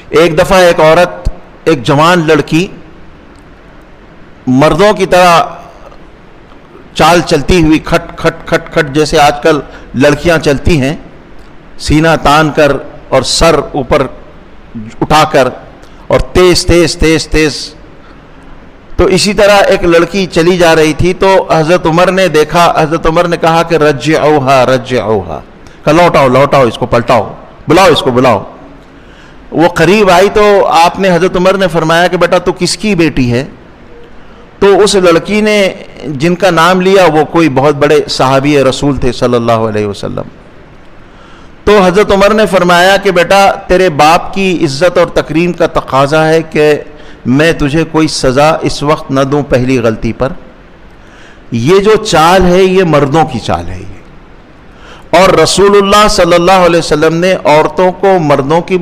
ایک دفعہ ایک عورت، ایک جوان لڑکی مردوں کی طرح چال چلتی ہوئی کھٹ کھٹ کھٹ کھٹ جیسے آج کل لڑکیاں چلتی ہیں، سینہ تان کر اور سر اوپر اٹھا کر اور تیز تیز تیز تیز، تو اسی طرح ایک لڑکی چلی جا رہی تھی. تو حضرت عمر نے دیکھا، حضرت عمر نے کہا کہ رجعوها رجعوها، کہ لوٹاؤ لوٹاؤ اس کو، پلٹاؤ، بلاؤ اس کو بلاؤ. وہ قریب آئی تو آپ نے، حضرت عمر نے فرمایا کہ بیٹا تو کس کی بیٹی ہے؟ تو اس لڑکی نے جن کا نام لیا وہ کوئی بہت بڑے صحابی رسول تھے صلی اللہ علیہ وسلم. تو حضرت عمر نے فرمایا کہ بیٹا تیرے باپ کی عزت اور تکریم کا تقاضا ہے کہ میں تجھے کوئی سزا اس وقت نہ دوں پہلی غلطی پر. یہ جو چال ہے یہ مردوں کی چال ہے یہ، اور رسول اللہ صلی اللہ علیہ وسلم نے عورتوں کو مردوں کی